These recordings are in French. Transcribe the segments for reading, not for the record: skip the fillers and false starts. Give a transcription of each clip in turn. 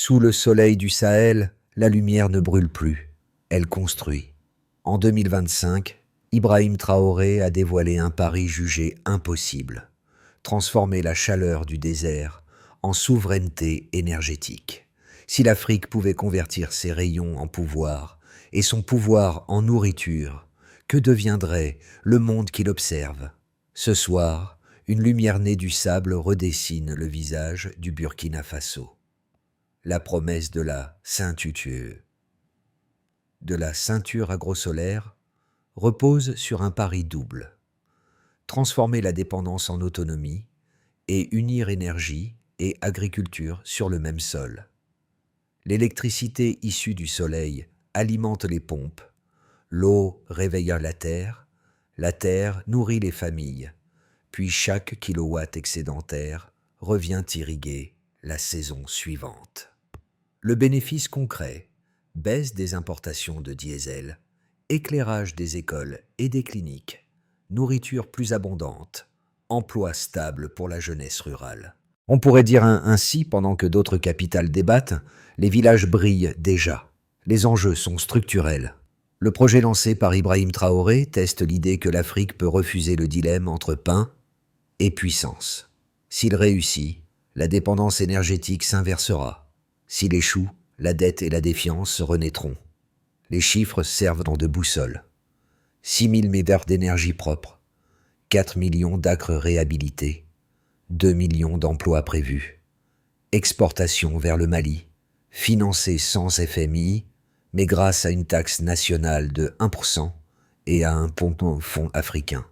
Sous le soleil du Sahel, la lumière ne brûle plus, elle construit. En 2025, Ibrahim Traoré a dévoilé un pari jugé impossible: transformer la chaleur du désert en souveraineté énergétique. Si l'Afrique pouvait convertir ses rayons en pouvoir et son pouvoir en nourriture, que deviendrait le monde qui l'observe? Ce soir, une lumière née du sable redessine le visage du Burkina Faso. La promesse de la ceinture agrosolaire repose sur un pari double: transformer la dépendance en autonomie et unir énergie et agriculture sur le même sol. L'électricité issue du soleil alimente les pompes, l'eau réveille la terre nourrit les familles, puis chaque kilowatt excédentaire revient irriguer la saison suivante. Le bénéfice concret: baisse des importations de diesel, éclairage des écoles et des cliniques, nourriture plus abondante, emploi stable pour la jeunesse rurale. On pourrait dire ainsi, pendant que d'autres capitales débattent, les villages brillent déjà. Les enjeux sont structurels. Le projet lancé par Ibrahim Traoré teste l'idée que l'Afrique peut refuser le dilemme entre pain et puissance. S'il réussit, la dépendance énergétique s'inversera. S'il échoue, la dette et la défiance renaîtront. Les chiffres servent de boussole. 6 000 milliards d'énergie propre, 4 millions d'acres réhabilités, 2 millions d'emplois prévus. Exportation vers le Mali, financée sans FMI, mais grâce à une taxe nationale de 1% et à un fonds africain.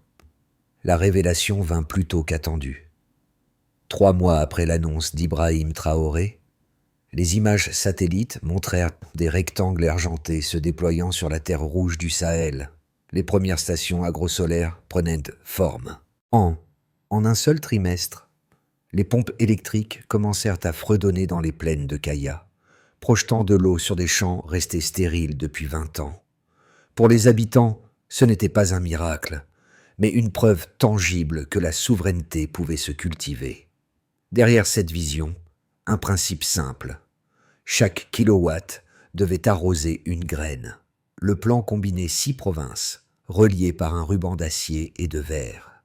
La révélation vint plus tôt qu'attendu. 3 mois après l'annonce d'Ibrahim Traoré, les images satellites montrèrent des rectangles argentés se déployant sur la terre rouge du Sahel. Les premières stations agrosolaires prenaient forme. En un seul trimestre, les pompes électriques commencèrent à fredonner dans les plaines de Kaya, projetant de l'eau sur des champs restés stériles depuis 20 ans. Pour les habitants, ce n'était pas un miracle, mais une preuve tangible que la souveraineté pouvait se cultiver. Derrière cette vision, un principe simple: chaque kilowatt devait arroser une graine. Le plan combinait 6 provinces, reliées par un ruban d'acier et de verre.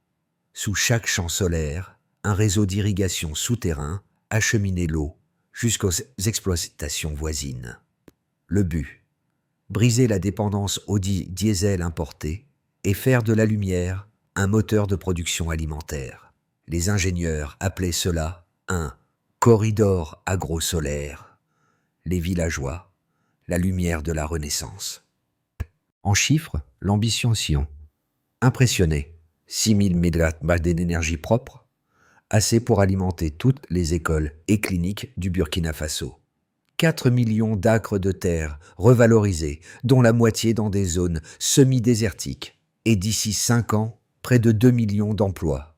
Sous chaque champ solaire, un réseau d'irrigation souterrain acheminait l'eau jusqu'aux exploitations voisines. Le but: briser la dépendance au diesel importé et faire de la lumière un moteur de production alimentaire. Les ingénieurs appelaient cela un corridor agro-solaire. Les villageois, la lumière de la Renaissance. En chiffres, l'ambition Sion impressionnait: 6 000 mégawatts d'énergie propre, assez pour alimenter toutes les écoles et cliniques du Burkina Faso. 4 millions d'acres de terre revalorisés, dont la moitié dans des zones semi-désertiques, et d'ici 5 ans, près de 2 millions d'emplois.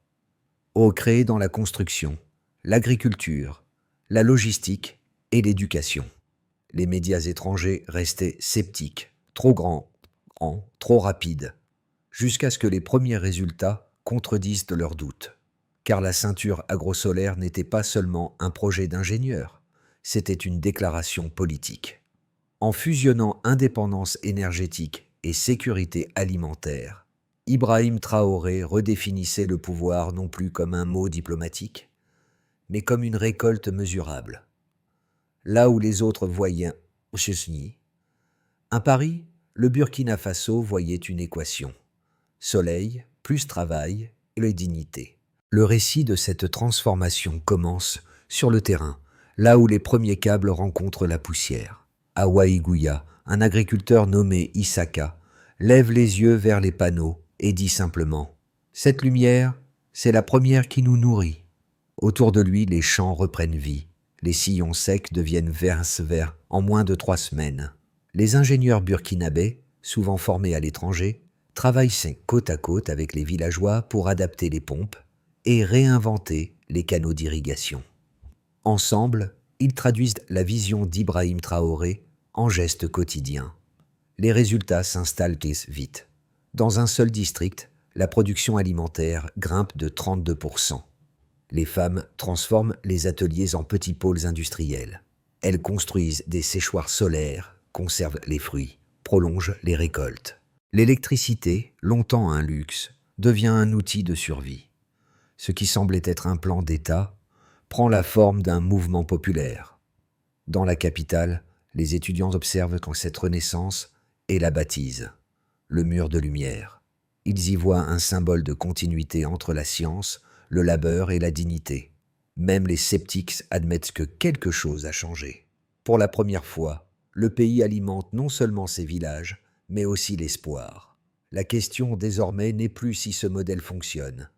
Eau créée dans la construction, l'agriculture, la logistique et l'éducation. Les médias étrangers restaient sceptiques: trop grand, trop rapide, jusqu'à ce que les premiers résultats contredisent leurs doutes. Car la ceinture agrosolaire n'était pas seulement un projet d'ingénieur, c'était une déclaration politique. En fusionnant indépendance énergétique et sécurité alimentaire, Ibrahim Traoré redéfinissait le pouvoir non plus comme un mot diplomatique, mais comme une récolte mesurable. Là où les autres voyaient un pari, le Burkina Faso voyait une équation: soleil plus travail et dignité. Le récit de cette transformation commence sur le terrain, là où les premiers câbles rencontrent la poussière. À Waïgouya, un agriculteur nommé Isaka lève les yeux vers les panneaux et dit simplement: « Cette lumière, c'est la première qui nous nourrit. » Autour de lui, les champs reprennent vie. Les sillons secs deviennent verts en moins de 3 semaines. Les ingénieurs burkinabés, souvent formés à l'étranger, travaillent côte à côte avec les villageois pour adapter les pompes et réinventer les canaux d'irrigation. Ensemble, ils traduisent la vision d'Ibrahim Traoré en gestes quotidiens. Les résultats s'installent vite. Dans un seul district, la production alimentaire grimpe de 32%. Les femmes transforment les ateliers en petits pôles industriels. Elles construisent des séchoirs solaires, conservent les fruits, prolongent les récoltes. L'électricité, longtemps un luxe, devient un outil de survie. Ce qui semblait être un plan d'État prend la forme d'un mouvement populaire. Dans la capitale, les étudiants observent quand cette renaissance et la baptisent le mur de lumière. Ils y voient un symbole de continuité entre la science, le labeur et la dignité. Même les sceptiques admettent que quelque chose a changé. Pour la première fois, le pays alimente non seulement ses villages, mais aussi l'espoir. La question désormais n'est plus si ce modèle fonctionne,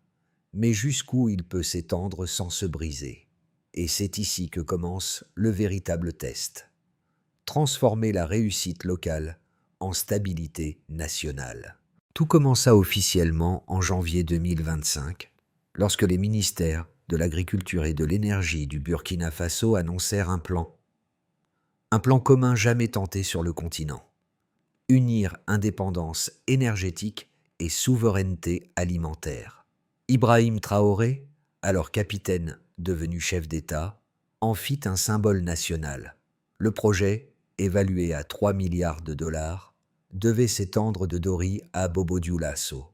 mais jusqu'où il peut s'étendre sans se briser. Et c'est ici que commence le véritable test. Transformer la réussite locale en stabilité nationale. Tout commença officiellement en janvier 2025, lorsque les ministères de l'Agriculture et de l'Énergie du Burkina Faso annoncèrent un plan commun jamais tenté sur le continent. Unir indépendance énergétique et souveraineté alimentaire. Ibrahim Traoré, alors capitaine devenu chef d'État, en fit un symbole national. Le projet, évalué à 3 milliards de dollars, devait s'étendre de Dori à Bobo-Dioulasso,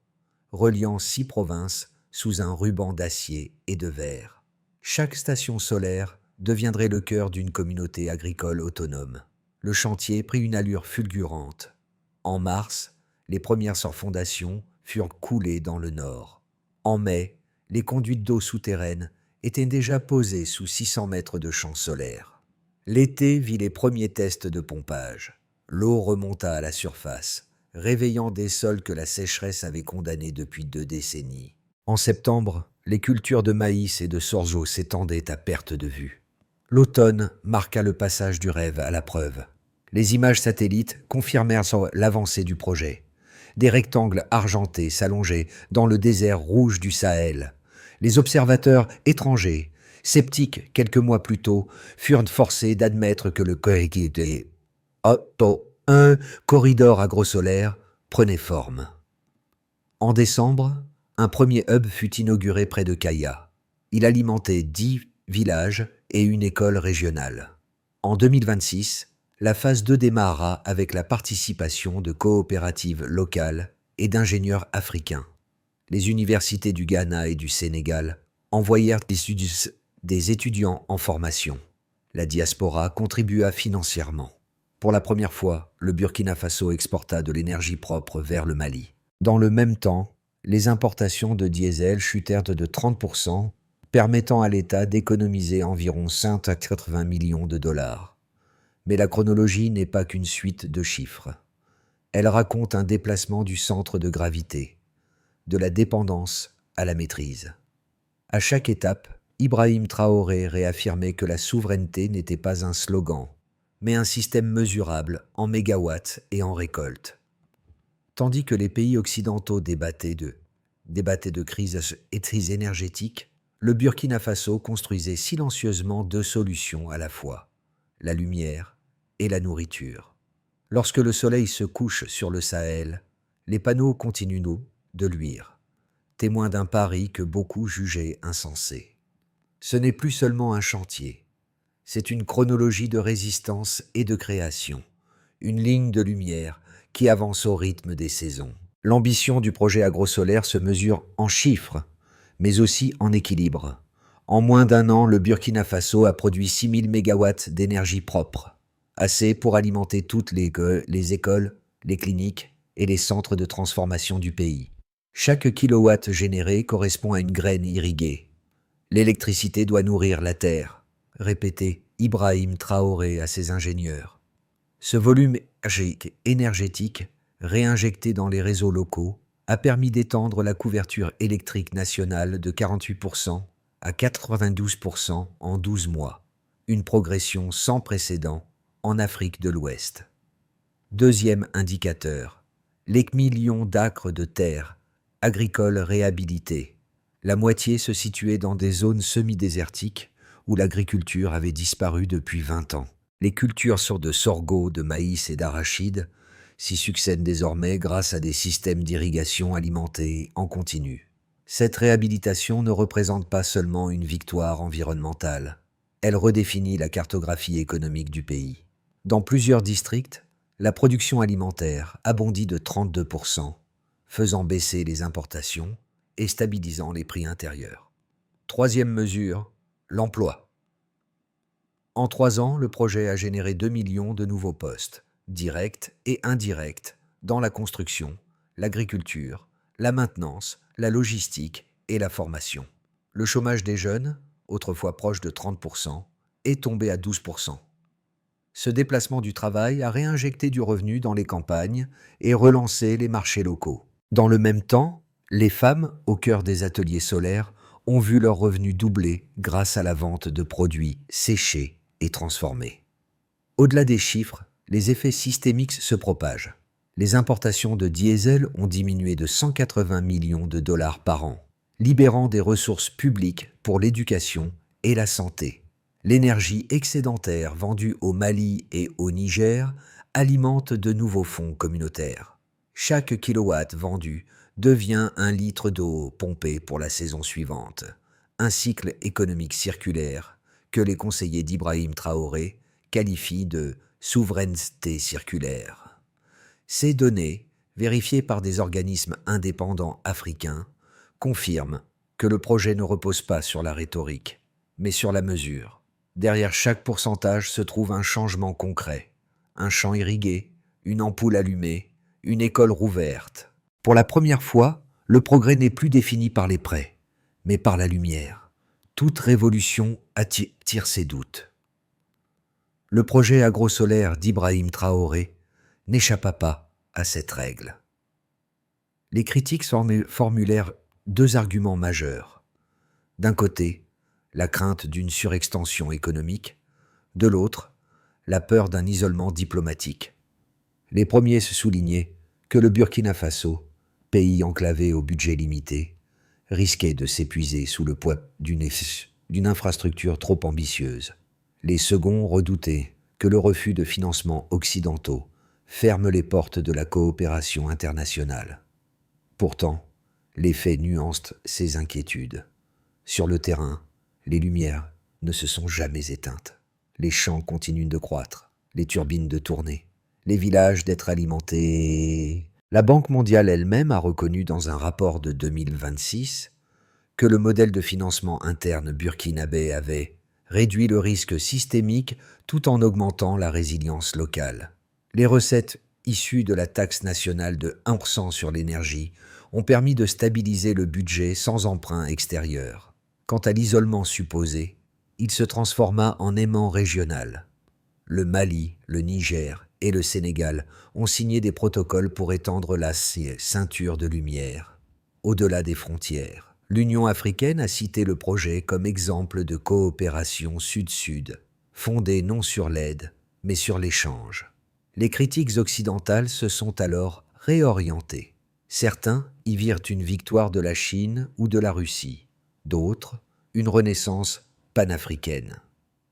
reliant 6 provinces sous un ruban d'acier et de verre. Chaque station solaire deviendrait le cœur d'une communauté agricole autonome. Le chantier prit une allure fulgurante. En mars, les premières fondations furent coulées dans le nord. En mai, les conduites d'eau souterraines étaient déjà posées sous 600 mètres de champs solaires. L'été vit les premiers tests de pompage. L'eau remonta à la surface, réveillant des sols que la sécheresse avait condamnés depuis 2 décennies. En septembre, les cultures de maïs et de sorgho s'étendaient à perte de vue. L'automne marqua le passage du rêve à la preuve. Les images satellites confirmèrent l'avancée du projet. Des rectangles argentés s'allongeaient dans le désert rouge du Sahel. Les observateurs étrangers, sceptiques quelques mois plus tôt, furent forcés d'admettre que le un corridor agrosolaire prenait forme. En décembre, un premier hub fut inauguré près de Kaya. Il alimentait 10 villages et une école régionale. En 2026, la phase 2 démarra avec la participation de coopératives locales et d'ingénieurs africains. Les universités du Ghana et du Sénégal envoyèrent des étudiants en formation. La diaspora contribua financièrement. Pour la première fois, le Burkina Faso exporta de l'énergie propre vers le Mali. Dans le même temps, les importations de diesel chutèrent de 30%, permettant à l'État d'économiser environ 180 millions de dollars. Mais la chronologie n'est pas qu'une suite de chiffres. Elle raconte un déplacement du centre de gravité, de la dépendance à la maîtrise. À chaque étape, Ibrahim Traoré réaffirmait que la souveraineté n'était pas un slogan, mais un système mesurable en mégawatts et en récoltes. Tandis que les pays occidentaux débattaient de crise énergétique, le Burkina Faso construisait silencieusement 2 solutions à la fois, la lumière et la nourriture. Lorsque le soleil se couche sur le Sahel, les panneaux continuent de luire, témoins d'un pari que beaucoup jugeaient insensé. Ce n'est plus seulement un chantier, c'est une chronologie de résistance et de création, une ligne de lumière qui avance au rythme des saisons. L'ambition du projet agrosolaire se mesure en chiffres, mais aussi en équilibre. En moins d'1 an, le Burkina Faso a produit 6000 mégawatts d'énergie propre, assez pour alimenter toutes les écoles, les cliniques et les centres de transformation du pays. Chaque kilowatt généré correspond à une graine irriguée. L'électricité doit nourrir la terre, répétait Ibrahim Traoré à ses ingénieurs. Ce volume énergétique, réinjecté dans les réseaux locaux, a permis d'étendre la couverture électrique nationale de 48% à 92% en 12 mois, une progression sans précédent en Afrique de l'Ouest. Deuxième indicateur, les millions d'acres de terres agricoles réhabilités. La moitié se situait dans des zones semi-désertiques où l'agriculture avait disparu depuis 20 ans. Les cultures de sorgho, de maïs et d'arachides s'y succèdent désormais grâce à des systèmes d'irrigation alimentés en continu. Cette réhabilitation ne représente pas seulement une victoire environnementale, Elle redéfinit la cartographie économique du pays. Dans plusieurs districts, la production alimentaire a bondi de 32%, faisant baisser les importations et stabilisant les prix intérieurs. Troisième mesure, l'emploi. En 3 ans, le projet a généré 2 millions de nouveaux postes, directs et indirects, dans la construction, l'agriculture, la maintenance, la logistique et la formation. Le chômage des jeunes, autrefois proche de 30%, est tombé à 12%. Ce déplacement du travail a réinjecté du revenu dans les campagnes et relancé les marchés locaux. Dans le même temps, les femmes, au cœur des ateliers solaires, ont vu leurs revenus doubler grâce à la vente de produits séchés et transformés. Au-delà des chiffres, les effets systémiques se propagent. Les importations de diesel ont diminué de 180 millions de dollars par an, libérant des ressources publiques pour l'éducation et la santé. L'énergie excédentaire vendue au Mali et au Niger alimente de nouveaux fonds communautaires. Chaque kilowatt vendu devient un litre d'eau pompée pour la saison suivante. Un cycle économique circulaire que les conseillers d'Ibrahim Traoré qualifient de souveraineté circulaire. Ces données, vérifiées par des organismes indépendants africains, confirment que le projet ne repose pas sur la rhétorique, mais sur la mesure. Derrière chaque pourcentage se trouve un changement concret, un champ irrigué, une ampoule allumée, une école rouverte. Pour la première fois, le progrès n'est plus défini par les prêts, mais par la lumière. Toute révolution attire ses doutes. Le projet agro-solaire d'Ibrahim Traoré n'échappa pas à cette règle. Les critiques formulèrent 2 arguments majeurs. D'un côté, la crainte d'une surextension économique, de l'autre, la peur d'un isolement diplomatique. Les premiers se soulignaient que le Burkina Faso, pays enclavé au budget limité, risquait de s'épuiser sous le poids d'une infrastructure trop ambitieuse. Les seconds redoutaient que le refus de financements occidentaux ferme les portes de la coopération internationale. Pourtant, les faits nuancent ces inquiétudes. Sur le terrain, les lumières ne se sont jamais éteintes. Les champs continuent de croître, les turbines de tourner, les villages d'être alimentés. La Banque mondiale elle-même a reconnu dans un rapport de 2026 que le modèle de financement interne burkinabé avait réduit le risque systémique tout en augmentant la résilience locale. Les recettes issues de la taxe nationale de 1% sur l'énergie ont permis de stabiliser le budget sans emprunt extérieur. Quant à l'isolement supposé, il se transforma en aimant régional. Le Mali, le Niger et le Sénégal ont signé des protocoles pour étendre la ceinture de lumière. Au-delà des frontières, l'Union africaine a cité le projet comme exemple de coopération sud-sud, fondée non sur l'aide, mais sur l'échange. Les critiques occidentales se sont alors réorientées. Certains y virent une victoire de la Chine ou de la Russie. D'autres, une renaissance panafricaine.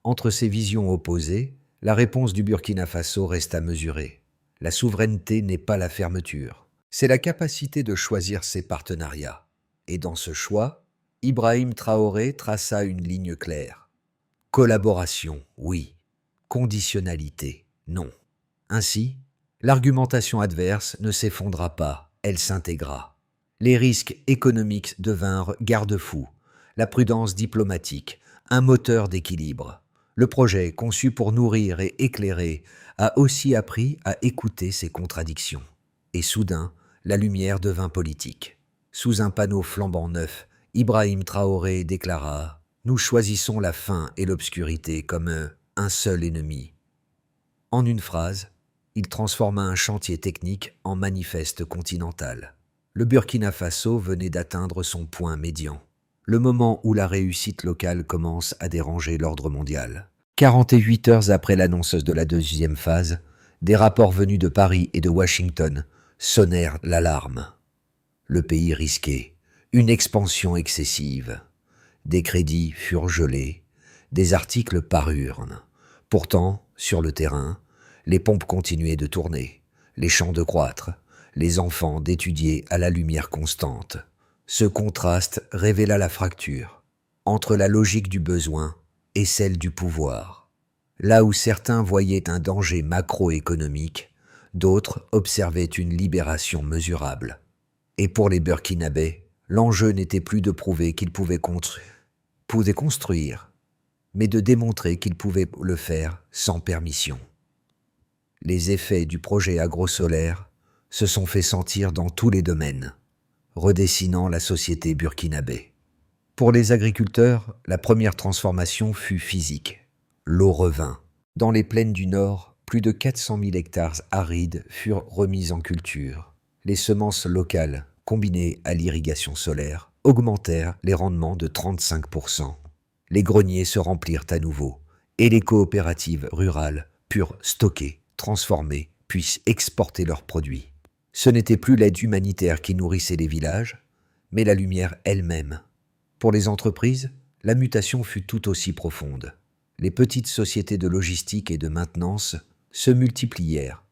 Entre ces visions opposées, la réponse du Burkina Faso reste à mesurer. La souveraineté n'est pas la fermeture, c'est la capacité de choisir ses partenariats. Et dans ce choix, Ibrahim Traoré traça une ligne claire. Collaboration, oui. Conditionnalité, non. Ainsi, l'argumentation adverse ne s'effondra pas, elle s'intégra. Les risques économiques devinrent garde-fous, la prudence diplomatique, un moteur d'équilibre. Le projet, conçu pour nourrir et éclairer, a aussi appris à écouter ses contradictions. Et soudain, la lumière devint politique. Sous un panneau flambant neuf, Ibrahim Traoré déclara « Nous choisissons la faim et l'obscurité comme un seul ennemi ». En une phrase, il transforma un chantier technique en manifeste continental. Le Burkina Faso venait d'atteindre son point médian. Le moment où la réussite locale commence à déranger l'ordre mondial. 48 heures après l'annonce de la 2e phase, des rapports venus de Paris et de Washington sonnèrent l'alarme. Le pays risquait une expansion excessive. Des crédits furent gelés, des articles parurent. Pourtant, sur le terrain, les pompes continuaient de tourner, les champs de croître, les enfants d'étudier à la lumière constante. Ce contraste révéla la fracture entre la logique du besoin et celle du pouvoir. Là où certains voyaient un danger macroéconomique, d'autres observaient une libération mesurable. Et pour les Burkinabés, l'enjeu n'était plus de prouver qu'ils pouvaient construire, mais de démontrer qu'ils pouvaient le faire sans permission. Les effets du projet agrosolaire se sont fait sentir dans tous les domaines, redessinant la société burkinabé. Pour les agriculteurs, la première transformation fut physique. L'eau revint. Dans les plaines du Nord, plus de 400 000 hectares arides furent remis en culture. Les semences locales, combinées à l'irrigation solaire, augmentèrent les rendements de 35%. Les greniers se remplirent à nouveau, et les coopératives rurales purent stocker, transformer, puis exporter leurs produits. Ce n'était plus l'aide humanitaire qui nourrissait les villages, mais la lumière elle-même. Pour les entreprises, la mutation fut tout aussi profonde. Les petites sociétés de logistique et de maintenance se multiplièrent.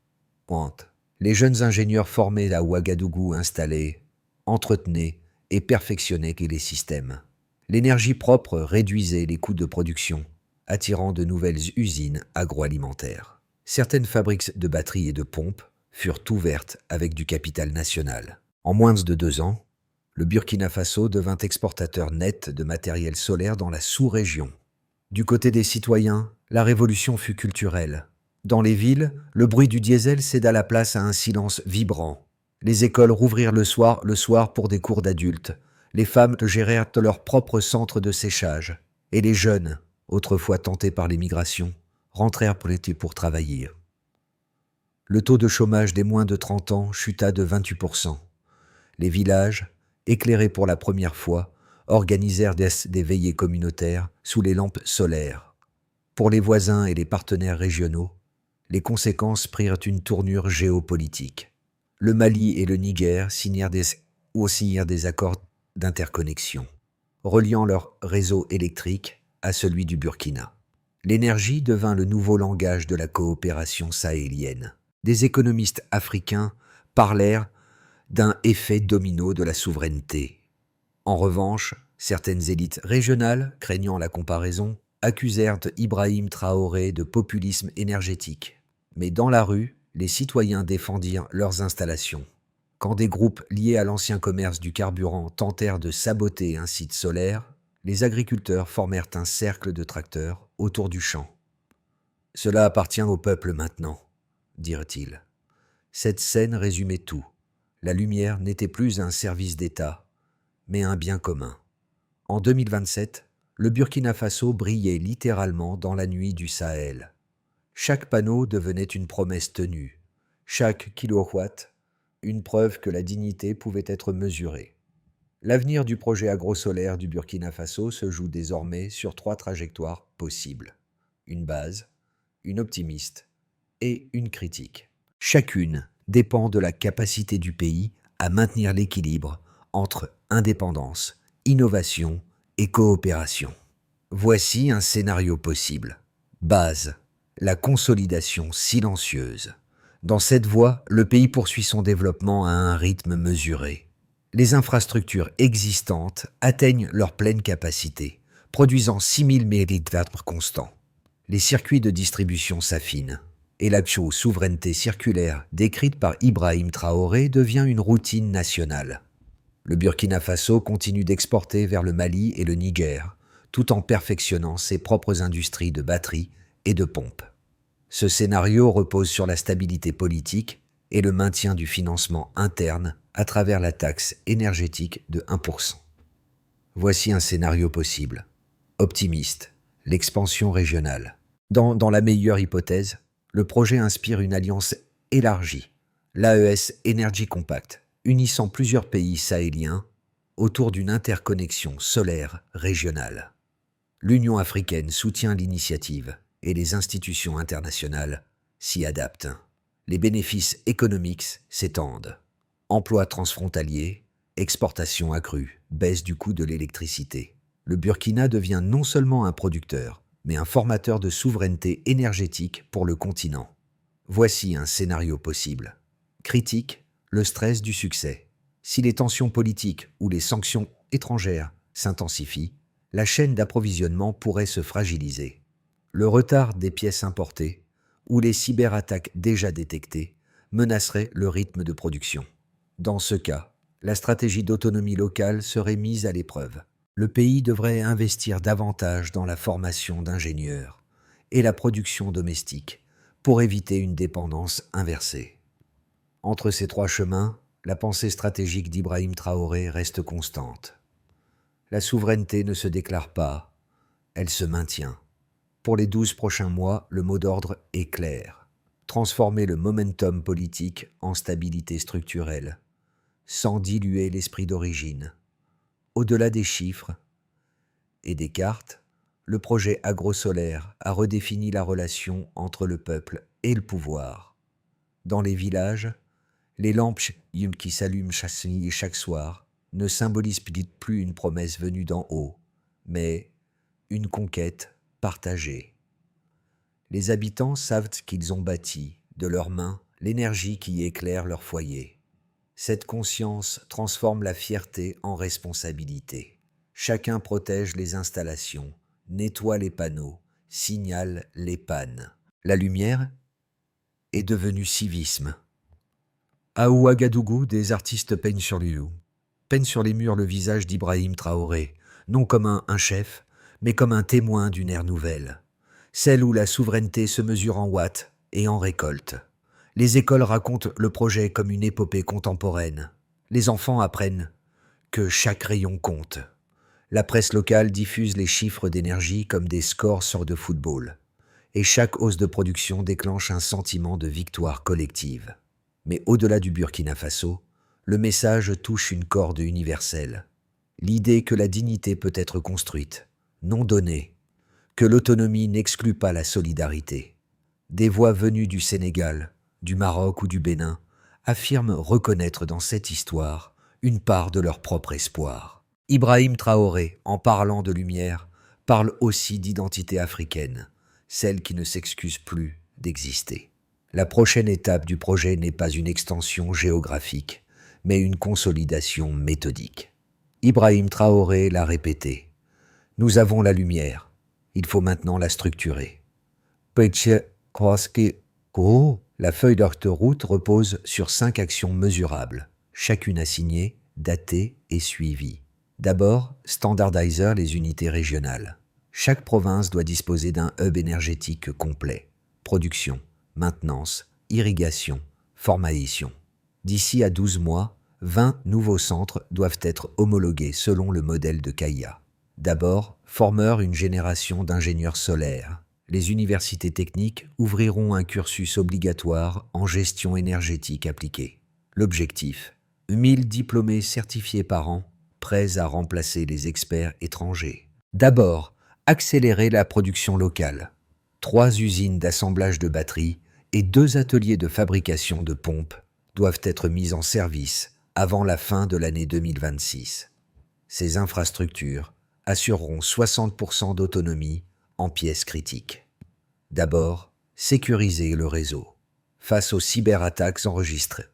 Les jeunes ingénieurs formés à Ouagadougou installaient, entretenaient et perfectionnaient les systèmes. L'énergie propre réduisait les coûts de production, attirant de nouvelles usines agroalimentaires. Certaines fabriques de batteries et de pompes furent ouvertes avec du capital national. En moins de 2 ans, le Burkina Faso devint exportateur net de matériel solaire dans la sous-région. Du côté des citoyens, la révolution fut culturelle. Dans les villes, le bruit du diesel céda la place à un silence vibrant. Les écoles rouvrirent le soir pour des cours d'adultes. Les femmes gérèrent leur propre centre de séchage. Et les jeunes, autrefois tentés par l'émigration, rentrèrent pour l'été pour travailler. Le taux de chômage des moins de 30 ans chuta de 28%. Les villages, éclairés pour la première fois, organisèrent des veillées communautaires sous les lampes solaires. Pour les voisins et les partenaires régionaux, les conséquences prirent une tournure géopolitique. Le Mali et le Niger signèrent des accords d'interconnexion, reliant leur réseau électrique à celui du Burkina. L'énergie devint le nouveau langage de la coopération sahélienne. Des économistes africains parlèrent d'un effet domino de la souveraineté. En revanche, certaines élites régionales, craignant la comparaison, accusèrent Ibrahim Traoré de populisme énergétique. Mais dans la rue, les citoyens défendirent leurs installations. Quand des groupes liés à l'ancien commerce du carburant tentèrent de saboter un site solaire, les agriculteurs formèrent un cercle de tracteurs autour du champ. « Cela appartient au peuple maintenant », dirent-ils. Cette scène résumait tout. La lumière n'était plus un service d'État, mais un bien commun. En 2027, le Burkina Faso brillait littéralement dans la nuit du Sahel. Chaque panneau devenait une promesse tenue, chaque kilowatt une preuve que la dignité pouvait être mesurée. L'avenir du projet agrosolaire du Burkina Faso se joue désormais sur 3 trajectoires possibles. Une base, une optimiste et une critique. Chacune dépend de la capacité du pays à maintenir l'équilibre entre indépendance, innovation et coopération. Voici un scénario possible. Base, la consolidation silencieuse. Dans cette voie, le pays poursuit son développement à un rythme mesuré. Les infrastructures existantes atteignent leur pleine capacité, produisant 6000 mégawatts constants. Les circuits de distribution s'affinent, et la souveraineté circulaire décrite par Ibrahim Traoré devient une routine nationale. Le Burkina Faso continue d'exporter vers le Mali et le Niger, tout en perfectionnant ses propres industries de batteries et de pompes. Ce scénario repose sur la stabilité politique et le maintien du financement interne à travers la taxe énergétique de 1%. Voici un scénario possible. Optimiste, l'expansion régionale. Dans la meilleure hypothèse, le projet inspire une alliance élargie, l'AES Energy Compact, unissant plusieurs pays sahéliens autour d'une interconnexion solaire régionale. L'Union africaine soutient l'initiative et les institutions internationales s'y adaptent. Les bénéfices économiques s'étendent. Emplois transfrontaliers, exportations accrues, baisse du coût de l'électricité. Le Burkina devient non seulement un producteur, mais un formateur de souveraineté énergétique pour le continent. Voici un scénario possible. Critique, le stress du succès. Si les tensions politiques ou les sanctions étrangères s'intensifient, la chaîne d'approvisionnement pourrait se fragiliser. Le retard des pièces importées ou les cyberattaques déjà détectées menaceraient le rythme de production. Dans ce cas, la stratégie d'autonomie locale serait mise à l'épreuve. Le pays devrait investir davantage dans la formation d'ingénieurs et la production domestique pour éviter une dépendance inversée. Entre ces trois chemins, la pensée stratégique d'Ibrahim Traoré reste constante. La souveraineté ne se déclare pas, elle se maintient. Pour les 12 prochains mois, le mot d'ordre est clair. Transformer le momentum politique en stabilité structurelle, sans diluer l'esprit d'origine. Au-delà des chiffres et des cartes, le projet agrosolaire a redéfini la relation entre le peuple et le pouvoir. Dans les villages, les lampes qui s'allument chaque soir ne symbolisent plus une promesse venue d'en haut, mais une conquête partagée. Les habitants savent qu'ils ont bâti, de leurs mains, l'énergie qui éclaire leur foyer. Cette conscience transforme la fierté en responsabilité. Chacun protège les installations, nettoie les panneaux, signale les pannes. La lumière est devenue civisme. À Ouagadougou, des artistes peignent sur les murs le visage d'Ibrahim Traoré, non comme un chef, mais comme un témoin d'une ère nouvelle, celle où la souveraineté se mesure en watts et en récolte. Les écoles racontent le projet comme une épopée contemporaine. Les enfants apprennent que chaque rayon compte. La presse locale diffuse les chiffres d'énergie comme des scores sur de football. Et chaque hausse de production déclenche un sentiment de victoire collective. Mais au-delà du Burkina Faso, le message touche une corde universelle. L'idée que la dignité peut être construite, non donnée, que l'autonomie n'exclut pas la solidarité. Des voix venues du Sénégal, du Maroc ou du Bénin affirment reconnaître dans cette histoire une part de leur propre espoir. Ibrahim Traoré, en parlant de lumière, parle aussi d'identité africaine, celle qui ne s'excuse plus d'exister. La prochaine étape du projet n'est pas une extension géographique, mais une consolidation méthodique. Ibrahim Traoré l'a répété. Nous avons la lumière, il faut maintenant la structurer. La feuille de route repose sur 5 actions mesurables, chacune assignée, datée et suivie. D'abord, standardiser les unités régionales. Chaque province doit disposer d'un hub énergétique complet. Production, maintenance, irrigation, formation. D'ici à 12 mois, 20 nouveaux centres doivent être homologués selon le modèle de Kaya. D'abord, former une génération d'ingénieurs solaires. Les universités techniques ouvriront un cursus obligatoire en gestion énergétique appliquée. L'objectif, 1000 diplômés certifiés par an, prêts à remplacer les experts étrangers. D'abord, accélérer la production locale. 3 usines d'assemblage de batteries et 2 ateliers de fabrication de pompes doivent être mis en service avant la fin de l'année 2026. Ces infrastructures assureront 60% d'autonomie en pièces critiques. D'abord, sécuriser le réseau face aux cyberattaques enregistrées.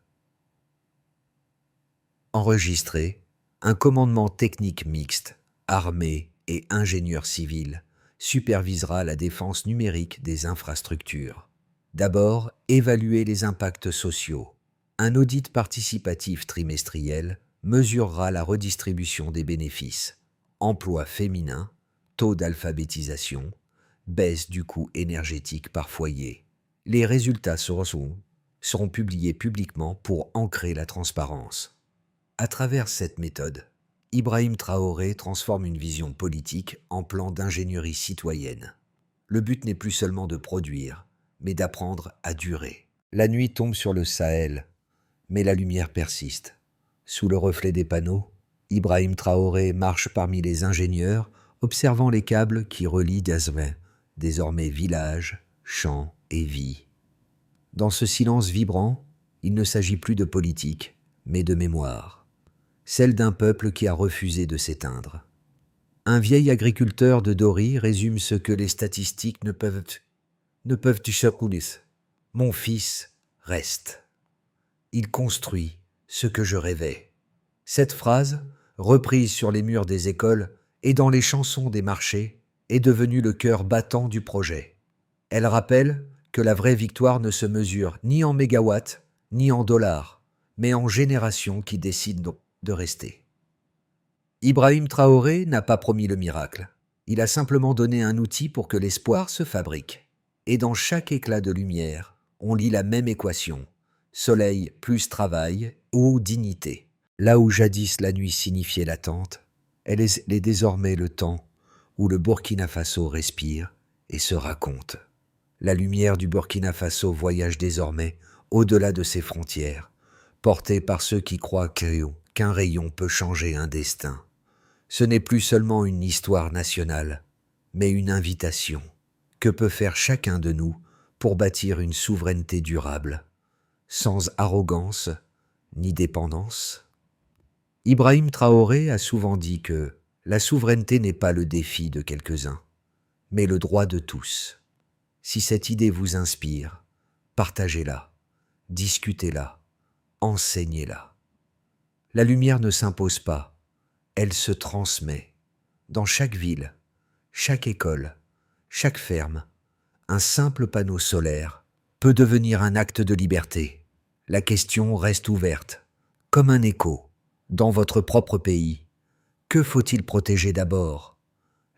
Un commandement technique mixte, armée et ingénieurs civils, supervisera la défense numérique des infrastructures. D'abord, évaluer les impacts sociaux. Un audit participatif trimestriel mesurera la redistribution des bénéfices. Emploi féminin, taux d'alphabétisation, baisse du coût énergétique par foyer. Les résultats seront publiés publiquement pour ancrer la transparence. À travers cette méthode, Ibrahim Traoré transforme une vision politique en plan d'ingénierie citoyenne. Le but n'est plus seulement de produire, mais d'apprendre à durer. La nuit tombe sur le Sahel, mais la lumière persiste. Sous le reflet des panneaux, Ibrahim Traoré marche parmi les ingénieurs, observant les câbles qui relient désormais village, champs et vie. Dans ce silence vibrant, il ne s'agit plus de politique, mais de mémoire. Celle d'un peuple qui a refusé de s'éteindre. Un vieil agriculteur de Dori résume ce que les statistiques ne peuvent Mon fils reste. Il construit ce que je rêvais. Cette phrase, reprise sur les murs des écoles, et dans les chansons des marchés est devenue le cœur battant du projet. Elle rappelle que la vraie victoire ne se mesure ni en mégawatts, ni en dollars, mais en générations qui décident de rester. Ibrahim Traoré n'a pas promis le miracle. Il a simplement donné un outil pour que l'espoir se fabrique. Et dans chaque éclat de lumière, on lit la même équation. Soleil plus travail, eau dignité. Là où jadis la nuit signifiait l'attente, elle est désormais le temps où le Burkina Faso respire et se raconte. La lumière du Burkina Faso voyage désormais au-delà de ses frontières, portée par ceux qui croient qu'un rayon peut changer un destin. Ce n'est plus seulement une histoire nationale, mais une invitation. Que peut faire chacun de nous pour bâtir une souveraineté durable, sans arrogance ni dépendance? Ibrahim Traoré a souvent dit que la souveraineté n'est pas le défi de quelques-uns, mais le droit de tous. Si cette idée vous inspire, partagez-la, discutez-la, enseignez-la. La lumière ne s'impose pas, elle se transmet. Dans chaque ville, chaque école, chaque ferme, un simple panneau solaire peut devenir un acte de liberté. La question reste ouverte, comme un écho. Dans votre propre pays, que faut-il protéger d'abord?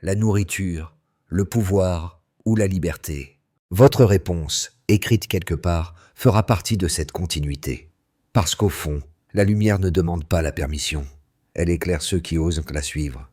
La nourriture, le pouvoir ou la liberté? Votre réponse, écrite quelque part, fera partie de cette continuité. Parce qu'au fond, la lumière ne demande pas la permission. Elle éclaire ceux qui osent la suivre.